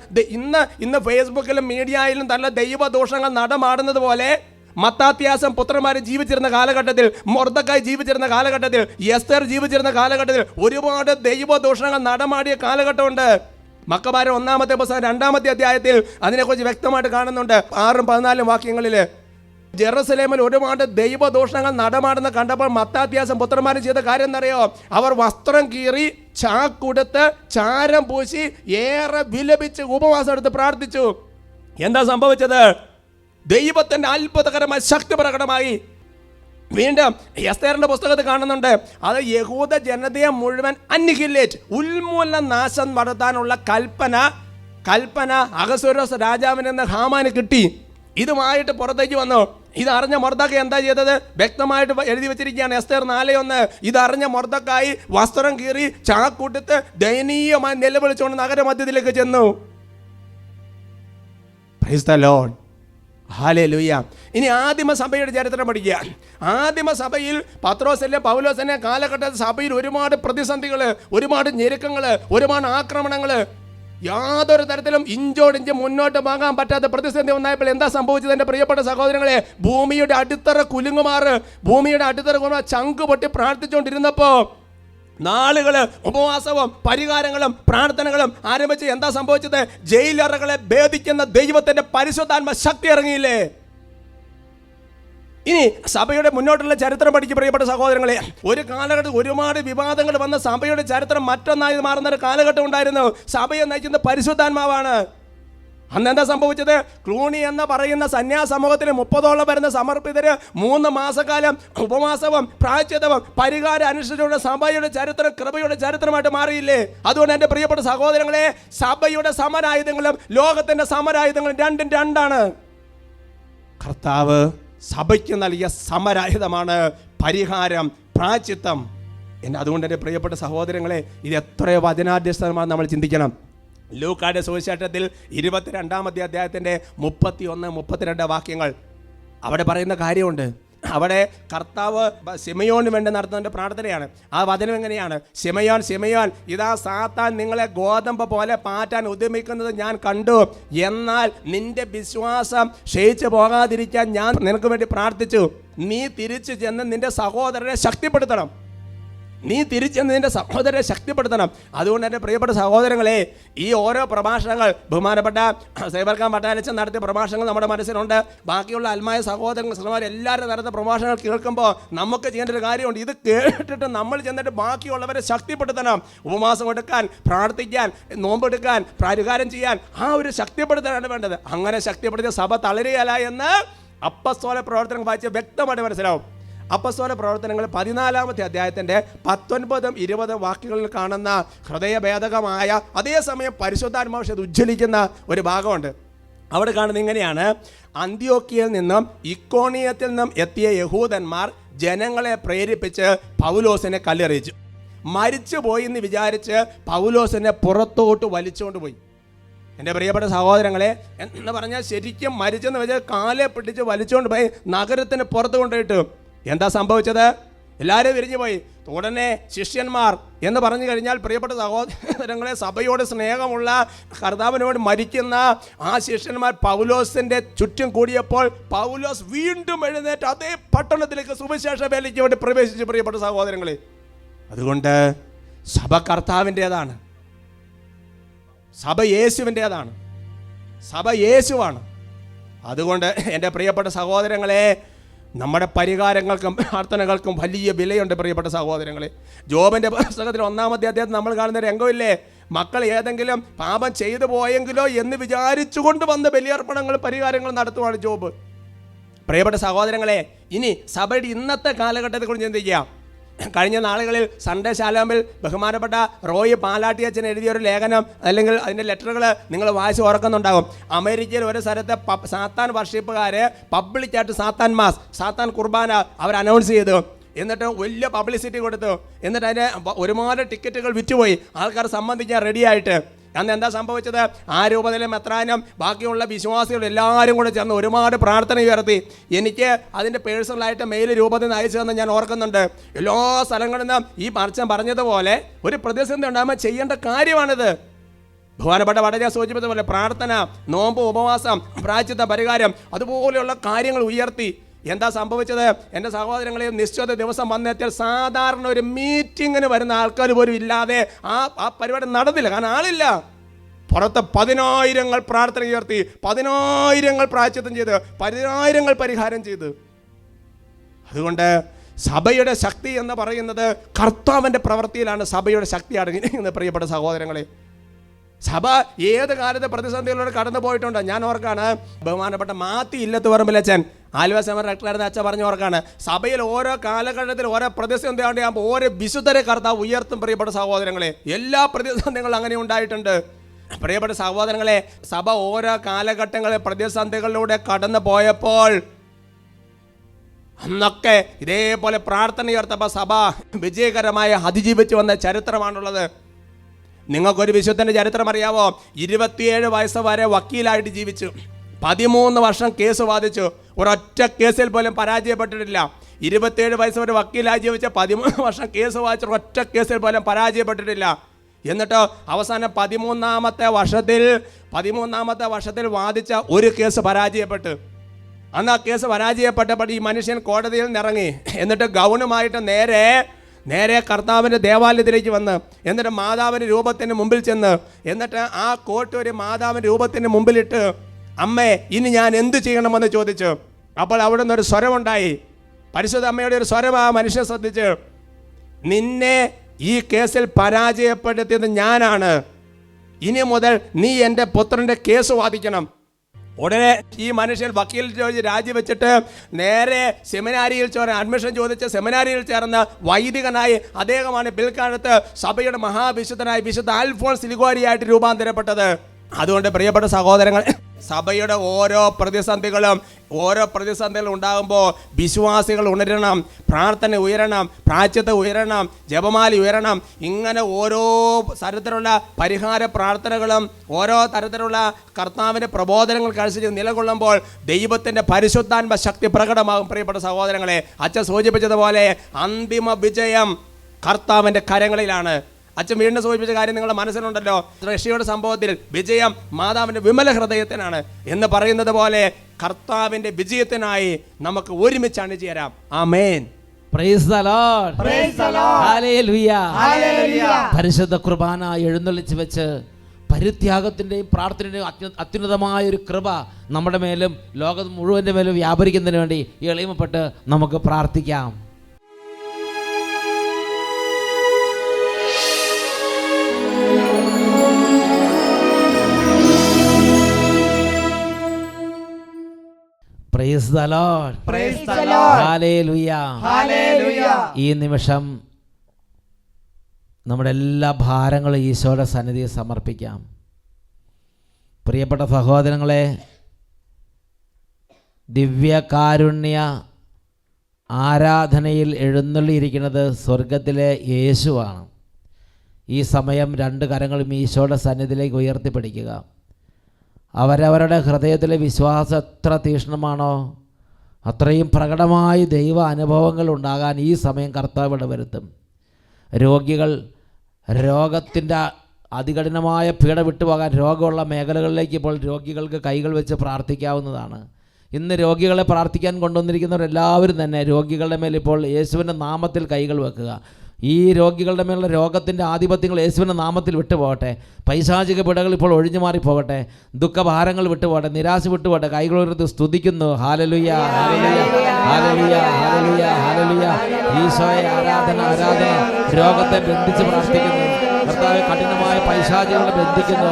ഇന്ന് ഫേസ്ബുക്കിലും മീഡിയയിലും നല്ല ദൈവദൂഷണങ്ങൾ നടമാടുന്നത് പോലെ മത്താത്യാസം പുത്രന്മാർ ജീവിച്ചിരുന്ന കാലഘട്ടത്തിൽ, മൊർദെഖായി ജീവിച്ചിരുന്ന കാലഘട്ടത്തിൽ, എസ്തർ ജീവിച്ചിരുന്ന കാലഘട്ടത്തിൽ ഒരുപാട് ദൈവദൂഷണങ്ങൾ നടമാടിയ കാലഘട്ടമുണ്ട്. മക്കബാരർ 1-ാമത്തെ പുസ്തകം 2-ാമത്തെ അധ്യായത്തിൽ അതിനെക്കുറിച്ച് വ്യക്തമായിട്ട് കാണുന്നുണ്ട്. 6-14 വാക്യങ്ങളിൽ ജെറുസലേമിൽ ഒരുപാട് ദൈവദൂഷണങ്ങൾ നടമാടുന്ന കണ്ടപ്പോൾ മത്താത്യാസം പുത്രന്മാരും ചെയ്ത കാര്യം എന്നറിയോ? അവർ വസ്ത്രം കീറി ചാക്കുടുത്ത് ചാരം പൂശി ഏറെ വിലപിച്ച് ഉപവാസം എടുത്ത് പ്രാർത്ഥിച്ചു. എന്താ സംഭവിച്ചത്? ദൈവത്തിന്റെ അത്ഭുതകരമായ ശക്തി പ്രകടമായി. വീണ്ടും എസ്തേറിന്റെ പുസ്തകത്തിൽ കാണുന്നുണ്ട്, അത് യഹൂദ ജനതയെ മുഴുവൻ അന്നിഹിലേറ്റ്, ഉന്മൂലന നാശം നടത്താനുള്ള കൽപ്പന അഹസ്വേരോസ് രാജാവിൽ നിന്ന് ഹാമാന് കിട്ടി. ഇതുമായിട്ട് പുറത്തേക്ക് വന്നു. ഇതറിഞ്ഞ മൊർദെഖായി എന്താ ചെയ്തത്? വ്യക്തമായിട്ട് എഴുതി വെച്ചിരിക്കുകയാണ് എസ്തേർ 4:1. ഇതറിഞ്ഞ മൊർദെഖായി വസ്ത്രം കീറി ചാക്കൂട്ടത്ത് ദയനീയമായി നിലവിളിച്ചുകൊണ്ട് നഗരമധ്യത്തിലേക്ക് ചെന്നു. Price the lord, hallelujah. ഇനി ആദിമസഭയുടെ ചരിത്രം പഠിക്കുക. ആദിമസഭയിൽ പത്രോസിന്റെ പൗലോസിന്റെ കാലഘട്ടത്തിൽ സഭയിൽ ഒരുപാട് പ്രതിസന്ധികൾ, ഒരുപാട് ഞെരുക്കങ്ങൾ, ഒരുപാട് ആക്രമണങ്ങൾ, യാതൊരു തരത്തിലും ഇഞ്ചോടിഞ്ച് മുന്നോട്ട് പോകാൻ പറ്റാത്ത പ്രതിസന്ധി വന്നപ്പോൾ എന്താ സംഭവിച്ചത്? എൻ്റെ പ്രിയപ്പെട്ട സഹോദരങ്ങളെ, ഭൂമിയുടെ അടിത്തറ കുലുങ്ങുമാറ് ചങ്ക് പൊട്ടി പ്രാർത്ഥിച്ചുകൊണ്ടിരുന്നപ്പോൾ നാളുകൾ ഉപവാസവും പരിഹാരങ്ങളും പ്രാർത്ഥനകളും ആരംഭിച്ച് എന്താ സംഭവിച്ചത്? ജയിലറകളെ ഭേദിക്കുന്ന ദൈവത്തിന്റെ പരിശുദ്ധാത്മ ശക്തി ഇറങ്ങിയില്ലേ? ഇനി സഭയുടെ മുന്നോട്ടുള്ള ചരിത്രം പഠിക്കും പ്രിയപ്പെട്ട സഹോദരങ്ങളെ. ഒരു കാലഘട്ടത്തിൽ ഒരുപാട് വിവാദങ്ങൾ വന്ന സഭയുടെ ചരിത്രം മറ്റൊന്നായി മാറുന്ന ഒരു കാലഘട്ടം ഉണ്ടായിരുന്നു. സഭയെ നയിക്കുന്ന പരിശുദ്ധാത്മാവാണ്. അന്ന് എന്താ സംഭവിച്ചത്? ക്ലൂണി എന്ന് പറയുന്ന സന്യാസ സമൂഹത്തിൽ 30ഓളം വരുന്ന സമർപ്പിതര് 3 മാസക്കാലം ഉപവാസവും പ്രായശ്ചിത്തവും പരിഹാരം അനുഷ്ഠിച്ചുകൊണ്ട് സഭയുടെ ചരിത്രം കൃപയുടെ ചരിത്രമായിട്ട് മാറിയില്ലേ? അതുകൊണ്ട് എൻ്റെ പ്രിയപ്പെട്ട സഹോദരങ്ങളെ, സഭയുടെ സമരായുധങ്ങളും ലോകത്തിന്റെ സമരായുധങ്ങളും രണ്ടും രണ്ടാണ്. കർത്താവ് സഭയ്ക്ക് നൽകിയ സമരായുധമാണ് പരിഹാരം, പ്രായശ്ചിത്തം. അതുകൊണ്ട് എൻ്റെ പ്രിയപ്പെട്ട സഹോദരങ്ങളെ, ഇത് എത്രയോ വചനാധ്യസ്ഥമാണ് നമ്മൾ ചിന്തിക്കണം. ലൂക്കായുടെ സുവിശേഷത്തിൽ 22-ാമത്തെ അധ്യായത്തിൻ്റെ 31-32 വാക്യങ്ങൾ അവിടെ പറയുന്ന കാര്യമുണ്ട്. അവിടെ കർത്താവ് ശിമയോന് വേണ്ടി നടത്തുന്ന പ്രാർത്ഥനയാണ്. ആ വചനം എങ്ങനെയാണ്? ശിമയോൻ, ഇതാ സാത്താൻ നിങ്ങളെ ഗോതമ്പ് പോലെ പാറ്റാൻ ഉദ്യമിക്കുന്നത് ഞാൻ കണ്ടു. എന്നാൽ നിന്റെ വിശ്വാസം ക്ഷയിച്ചു പോകാതിരിക്കാൻ ഞാൻ നിനക്ക് വേണ്ടി പ്രാർത്ഥിച്ചു. നീ തിരിച്ചു ചെന്ന് നിന്റെ സഹോദരനെ ശക്തിപ്പെടുത്തണം. അതുകൊണ്ട് എൻ്റെ പ്രിയപ്പെട്ട സഹോദരങ്ങളെ, ഈ ഓരോ പ്രഭാഷണങ്ങൾ ബഹുമാനപ്പെട്ട സൈബർഖാൻ വട്ടാലച്ചൻ നടത്തിയ പ്രഭാഷണങ്ങൾ നമ്മുടെ മനസ്സിലുണ്ട്. ബാക്കിയുള്ള ആത്മായ സഹോദരങ്ങൾ എല്ലാവരും നടത്തിയ പ്രഭാഷണങ്ങൾ കേൾക്കുമ്പോൾ നമുക്ക് ചെയ്യേണ്ട ഒരു കാര്യമുണ്ട്. ഇത് കേട്ടിട്ട് നമ്മൾ ചെന്നിട്ട് ബാക്കിയുള്ളവരെ ശക്തിപ്പെടുത്തണം. ഉപവാസം എടുക്കാൻ, പ്രാർത്ഥിക്കാൻ, നോമ്പെടുക്കാൻ, പരിഹാരം ചെയ്യാൻ, ആ ഒരു ശക്തിപ്പെടുത്തലാണ് വേണ്ടത്. അങ്ങനെ ശക്തിപ്പെടുത്തിയ സഭ തളരുകയല്ല എന്ന് അപ്പസ്തോല പ്രവർത്തനങ്ങൾ വായിച്ച് വ്യക്തമായിട്ട് മനസ്സിലാവും. അപ്പസ്തോല പ്രവർത്തനങ്ങൾ 14-ാമത്തെ അധ്യായത്തിൻ്റെ 19-20 വാക്യങ്ങളിൽ കാണുന്ന ഹൃദയഭേദകമായ അതേസമയം പരിശുദ്ധാത്മാവിനെ ഉജ്ജ്വലിക്കുന്ന ഒരു ഭാഗമുണ്ട്. അവിടെ കാണുന്നത് ഇങ്ങനെയാണ്: അന്ത്യോക്യയിൽ നിന്നും ഇക്കോണിയത്തിൽ നിന്നും എത്തിയ യഹൂദന്മാർ ജനങ്ങളെ പ്രേരിപ്പിച്ച് പൗലോസിനെ കല്ലെറിയിച്ചു. മരിച്ചു പോയി എന്ന് വിചാരിച്ച് പൗലോസിനെ പുറത്തോട്ട് വലിച്ചുകൊണ്ട് പോയി. എൻ്റെ പ്രിയപ്പെട്ട സഹോദരങ്ങളെ, എന്ന് പറഞ്ഞാൽ ശരിക്കും മരിച്ചെന്ന് വെച്ചാൽ കാലെ പിടിച്ച് വലിച്ചുകൊണ്ട് പോയി നഗരത്തിന് പുറത്ത് കൊണ്ടുപോയിട്ട് എന്താ സംഭവിച്ചത്? എല്ലാവരും വിരിഞ്ഞു പോയി. ഉടനെ ശിഷ്യന്മാർ എന്ന് പറഞ്ഞു കഴിഞ്ഞാൽ പ്രിയപ്പെട്ട സഹോദരങ്ങളെ, സഭയോട് സ്നേഹമുള്ള കർത്താവിനോട് മരിക്കുന്ന ആ ശിഷ്യന്മാർ പൗലോസിൻ്റെ ചുറ്റും കൂടിയപ്പോൾ പൗലോസ് വീണ്ടും എഴുന്നേറ്റ് അതേ പട്ടണത്തിലേക്ക് സുവിശേഷ വേലയ്ക്ക് വേണ്ടി പ്രവേശിച്ചു. പ്രിയപ്പെട്ട സഹോദരങ്ങളെ, അതുകൊണ്ട് സഭ കർത്താവിൻ്റേതാണ്, സഭ യേശുവിൻ്റേതാണ്, സഭ യേശുവാണ്. അതുകൊണ്ട് എൻ്റെ പ്രിയപ്പെട്ട സഹോദരങ്ങളെ, നമ്മുടെ പരിഹാരങ്ങൾക്കും പ്രാർത്ഥനകൾക്കും വലിയ വിലയുണ്ട് പ്രിയപ്പെട്ട സഹോദരങ്ങളെ. ജോബിൻ്റെ പുസ്തകത്തിൽ 1-ാമത്തെ അധ്യായത്തിൽ നമ്മൾ കാണുന്ന രംഗമില്ലേ? മക്കൾ ഏതെങ്കിലും പാപം ചെയ്തു പോയെങ്കിലോ എന്ന് വിചാരിച്ചുകൊണ്ട് വന്ന ബലിയർപ്പണങ്ങൾ പരിഹാരങ്ങൾ നടത്തുവാണ് ജോബ്. പ്രിയപ്പെട്ട സഹോദരങ്ങളെ, ഇനി സഭയുടെ ഇന്നത്തെ കാലഘട്ടത്തെക്കുറിച്ച് ചിന്തിക്കുക. കഴിഞ്ഞ നാളുകളിൽ സൺഡേ ശാലോമിൽ ബഹുമാനപ്പെട്ട റോയ് പാലാട്ടിയച്ചൻ എഴുതിയൊരു ലേഖനം അല്ലെങ്കിൽ അതിൻ്റെ ലെറ്ററുകൾ നിങ്ങൾ വായിച്ച് ഓർക്കുന്നുണ്ടാകും. അമേരിക്കയിൽ ഒരു സ്ഥലത്തെ സാത്താൻ വർഷിപ്പുകാരെ പബ്ലിക്കായിട്ട് സാത്താൻ മാസ്, സാത്താൻ കുർബാന അവർ അനൗൺസ് ചെയ്തു. എന്നിട്ട് വലിയ പബ്ലിസിറ്റി കൊടുത്തു. എന്നിട്ട് അതിന് ഒരുപാട് ടിക്കറ്റുകൾ വിറ്റുപോയി, ആൾക്കാർ സംബന്ധിക്കാൻ റെഡിയായിട്ട്. അന്ന് എന്താ സംഭവിച്ചത്? ആ രൂപതയിലെ മെത്രാനും ബാക്കിയുള്ള വിശ്വാസികൾ എല്ലാവരും കൂടെ ചേർന്ന് ഒരുപാട് പ്രാർത്ഥന ഉയർത്തി. എനിക്ക് അതിൻ്റെ പേഴ്സണലായിട്ട് മെയിൽ രൂപത്തിൽ അയച്ചു തന്നെ ഞാൻ ഓർക്കുന്നുണ്ട്. എല്ലാ സ്ഥലങ്ങളിൽ നിന്നും ഈ മർച്ചൻ പറഞ്ഞതുപോലെ ഒരു പ്രതിസന്ധി ഉണ്ടാകുമ്പോൾ ചെയ്യേണ്ട കാര്യമാണിത്. ബഹുമാനപ്പെട്ട വടജ സൂചിപ്പിച്ചതുപോലെ പ്രാർത്ഥന, നോമ്പ്, ഉപവാസം, പ്രായശ്ചിത്ത പരിഹാരം, അതുപോലെയുള്ള കാര്യങ്ങൾ ഉയർത്തി. എന്താ സംഭവിച്ചത്? എൻ്റെ സഹോദരങ്ങളെ, നിശ്ചിത ദിവസം വന്നെത്തിയാൽ സാധാരണ ഒരു മീറ്റിങ്ങിന് വരുന്ന ആൾക്കാർ പോലും ഇല്ലാതെ ആ പരിപാടി നടന്നില്ല. കാരണം ആളില്ല. പുറത്ത് 10,000 പ്രാർത്ഥന ഉയർത്തി, 10,000 പ്രായശ്ചിത്തം ചെയ്ത്, 10,000 പരിഹാരം ചെയ്ത്. അതുകൊണ്ട് സഭയുടെ ശക്തി എന്ന് പറയുന്നത് കർത്താവിൻ്റെ പ്രവൃത്തിയിലാണ് സഭയുടെ ശക്തി അടങ്ങിയിരിക്കുന്നത്. പ്രിയപ്പെട്ട സഹോദരങ്ങളെ, സഭ ഏത് കാലത്ത് പ്രതിസന്ധികളിലൂടെ കടന്നു പോയിട്ടുണ്ട്. ഞാൻ ഓർക്കാണ്, ബഹുമാനപ്പെട്ട മാത്തി ഇല്ലത്ത് പറമ്പിലച്ചൻ ആലുവ സമരം ഡയറക്ടറായിരുന്ന അച്ഛൻ പറഞ്ഞ ഓർക്കാണ്, സഭയിൽ ഓരോ കാലഘട്ടത്തിൽ ഓരോ പ്രതിസന്ധി ആകുമ്പോൾ ഓരോ വിശുദ്ധരെ കർത്താവ് ഉയർത്തും. പ്രിയപ്പെട്ട സഹോദരങ്ങളെ, എല്ലാ പ്രതിസന്ധികളും അങ്ങനെ ഉണ്ടായിട്ടുണ്ട്. പ്രിയപ്പെട്ട സഹോദരങ്ങളെ, സഭ ഓരോ കാലഘട്ടങ്ങളിൽ പ്രതിസന്ധികളിലൂടെ കടന്നു പോയപ്പോൾ അന്നൊക്കെ ഇതേപോലെ പ്രാർത്ഥന ഉയർത്തപ്പോൾ സഭ വിജയകരമായി അതിജീവിച്ച് വന്ന ചരിത്രമാണുള്ളത്. നിങ്ങൾക്കൊരു വിശുദ്ധൻ്റെ ചരിത്രം അറിയാവോ? 27 വയസ്സ് വരെ വക്കീലായിട്ട് ജീവിച്ചു, 13 വർഷം കേസ് വാദിച്ചു, ഒരൊറ്റ കേസിൽ പോലും പരാജയപ്പെട്ടിട്ടില്ല. 27 വയസ്സ് വരെ വക്കീലായി ജീവിച്ച 13 വർഷം കേസ് വാദിച്ച ഒറ്റ കേസിൽ പോലും പരാജയപ്പെട്ടിട്ടില്ല. എന്നിട്ടോ അവസാനം 13ാമത്തെ വർഷത്തിൽ വാദിച്ച ഒരു കേസ് പരാജയപ്പെട്ടു. അന്ന് ആ കേസ് പരാജയപ്പെട്ടപ്പോൾ ഈ മനുഷ്യൻ കോടതിയിൽ നിന്നിറങ്ങി. എന്നിട്ട് ഗൗണുമായിട്ട് നേരെ കർത്താവിൻ്റെ ദേവാലയത്തിലേക്ക് വന്ന്, എന്നിട്ട് മാതാവിൻ്റെ രൂപത്തിന് മുമ്പിൽ ചെന്ന്, എന്നിട്ട് ആ കോട്ട് ഒരു മാതാവിൻ്റെ രൂപത്തിന് മുമ്പിലിട്ട്, അമ്മേ ഇനി ഞാൻ എന്ത് ചെയ്യണമെന്ന് ചോദിച്ചു. അപ്പോൾ അവിടെ നിന്നൊരു സ്വരമുണ്ടായി. പരിശുദ്ധ അമ്മയുടെ ഒരു സ്വരം ആ മനുഷ്യൻ ശ്രദ്ധിച്ച്, നിന്നെ ഈ കേസിൽ പരാജയപ്പെടുത്തിയത് ഞാനാണ്, ഇനി മുതൽ നീ എൻ്റെ പുത്രൻ്റെ കേസ് വാദിക്കണം. ഉടനെ ഈ മനുഷ്യൻ വക്കീൽ രാജിവെച്ചിട്ട് നേരെ സെമിനാരിയിൽ അഡ്മിഷൻ ചോദിച്ച് സെമിനാരിയിൽ ചേർന്ന് വൈദികനായി അദ്ദേഹമാണ് പിൽക്കാലത്ത് സഭയുടെ മഹാവിശുദ്ധനായി വിശുദ്ധ അൽഫോൺസ് ലിഗോരിയായിട്ട് രൂപാന്തരപ്പെട്ടത്. അതുകൊണ്ട് പ്രിയപ്പെട്ട സഹോദരങ്ങൾ, സഭയുടെ ഓരോ പ്രതിസന്ധികളും ഉണ്ടാകുമ്പോൾ വിശ്വാസികൾ ഉണരണം, പ്രാർത്ഥന ഉയരണം, പ്രായശ്ചിത്തം ഉയരണം, ജപമാല ഉയരണം. ഇങ്ങനെ ഓരോ തരത്തിലുള്ള പരിഹാര പ്രാർത്ഥനകളും ഓരോ തരത്തിലുള്ള കർത്താവിൻ്റെ പ്രബോധനങ്ങൾ കഴിച്ച് നിലകൊള്ളുമ്പോൾ ദൈവത്തിൻ്റെ പരിശുദ്ധാത്മ ശക്തി പ്രകടമാകും. പ്രിയപ്പെട്ട സഹോദരങ്ങളെ, അച്ഛൻ സൂചിപ്പിച്ചതുപോലെ അന്തിമ വിജയം കർത്താവിൻ്റെ കരങ്ങളിലാണ്. അച്ഛൻ വീണ്ടും സൂചിപ്പിച്ച കാര്യം നിങ്ങളുടെ മനസ്സിലുണ്ടല്ലോ, റഷ്യയുടെ സംഭവത്തിൽ വിജയം മാതാവിൻ്റെ വിമല ഹൃദയത്തിനാണ് എന്ന് പറയുന്നത് പോലെ കർത്താവിൻ്റെ വിജയത്തിനായി നമുക്ക് ഒരുമിച്ച് അണിചേരാം. ആമേൻ. Praise the lord. Praise the lord. ഹല്ലേലൂയ. ഹല്ലേലൂയ. പരിശുദ്ധ കുർബാന എഴുന്നള്ളിച്ച് വെച്ച് പരിത്യാഗത്തിൻ്റെയും പ്രാർത്ഥനയുടെയും അത്യുന്നതമായ ഒരു കൃപ നമ്മുടെ മേലും ലോകം മുഴുവൻ്റെ മേലും വ്യാപരിക്കുന്നതിന് വേണ്ടി എളിമപ്പെട്ട് നമുക്ക് പ്രാർത്ഥിക്കാം. Praise the Lord. Praise the Lord. Hallelujah. Hallelujah. ഈ നിമിഷം നമ്മുടെ എല്ലാ ഭാരങ്ങളും ഈശോയുടെ സന്നിധിയിൽ സമർപ്പിക്കാം. പ്രിയപ്പെട്ട സഹോദരങ്ങളെ, ദിവ്യകാരുണ്യ ആരാധനയിൽ എഴുന്നള്ളിയിരിക്കുന്നത് സ്വർഗത്തിലെ യേശുവാണ്. ഈ സമയം 2 കരങ്ങളും ഈശോയുടെ സന്നിധിയിലേക്ക് ഉയർത്തിപ്പിടിക്കുക. അവരവരുടെ ഹൃദയത്തിലെ വിശ്വാസം എത്ര തീക്ഷ്ണമാണോ അത്രയും പ്രകടമായി ദൈവ അനുഭവങ്ങൾ ഉണ്ടാകാൻ ഈ സമയം കർത്താവ് ഇടവരുത്തും. രോഗികൾ രോഗത്തിൻ്റെ അതികഠിനമായ പീഡ വിട്ടുപോകാൻ രോഗമുള്ള മേഖലകളിലേക്ക് ഇപ്പോൾ രോഗികൾക്ക് കൈകൾ വെച്ച് പ്രാർത്ഥിക്കാവുന്നതാണ്. ഇന്ന് രോഗികളെ പ്രാർത്ഥിക്കാൻ കൊണ്ടുവന്നിരിക്കുന്നവരെല്ലാവരും തന്നെ രോഗികളുടെ മേൽ ഇപ്പോൾ യേശുവിൻ്റെ നാമത്തിൽ കൈകൾ വെക്കുക. ഈ രോഗികളുടെ മേലുള്ള രോഗത്തിൻ്റെ ആധിപത്യങ്ങൾ യേശുവിൻ്റെ നാമത്തിൽ വിട്ടുപോകട്ടെ. പൈശാചിക പിടകൾ ഇപ്പോൾ ഒഴിഞ്ഞു മാറിപ്പോകട്ടെ. ദുഃഖഭാരങ്ങൾ വിട്ടുപോകട്ടെ. നിരാശ വിട്ടുപോകട്ടെ. കൈകളുയർത്തി സ്തുതിക്കുന്നു. ഹല്ലേലൂയ, ഹല്ലേലൂയ, ഹല്ലേലൂയ, ഹല്ലേലൂയ, ഹല്ലേലൂയ. ഈശോയെ ആരാധന, ആരാധന. രോഗത്തെ ബന്ധിച്ച് പ്രാർത്ഥിക്കുന്നു. കർത്താവെ, കഠിനമായ പൈശാചികളെ ബന്ധിക്കുന്നു.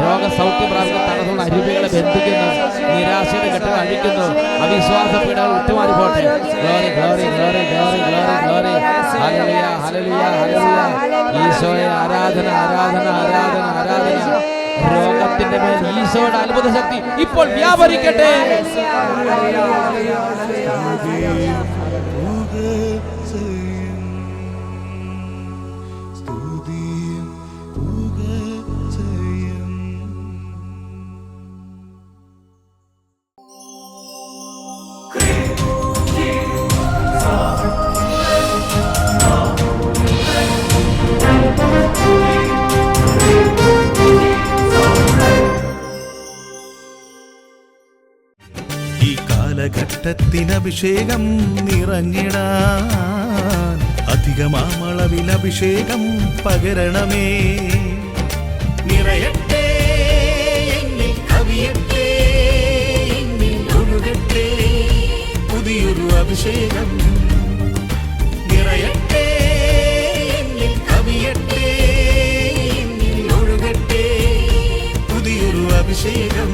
രോഗസൗഖ്യം പ്രാപിക്കുന്ന തടസ്സമുള്ള അരുവികളെ ബന്ധിക്കുന്നു. നിരാശയുടെ കെട്ടുകൾ അഴിക്കുന്നു. അവിശ്വാസ പീഡകൾ വിട്ടുമാറിപ്പോട്ടെ. Glory, glory, glory, glory, glory, glory. ഹല്ലേലൂയ, ഹല്ലേലൂയ, ഹല്ലേലൂയ. ഈശോയെ ആരാധന, ആരാധന, ആരാധന, ആരാധന. രോഗത്തിന്റെ മേൽ ഈശോയുടെ അത്ഭുത ശക്തി ഇപ്പോൾ വ്യാപരിക്കട്ടെ. ഘട്ടത്തിനഭിഷേകം നിറഞ്ഞിടാൻ അധികമാമളവിൽ അഭിഷേകം പകരണമേ. നിറയട്ടെ കവിയട്ടെ എന്നിൽ ഒഴുകട്ടെ പുതിയൊരു അഭിഷേകം നിറയട്ടെ എന്നിൽ കവിയട്ടെ എന്നിൽ ഒഴുകട്ടെ പുതിയൊരു അഭിഷേകം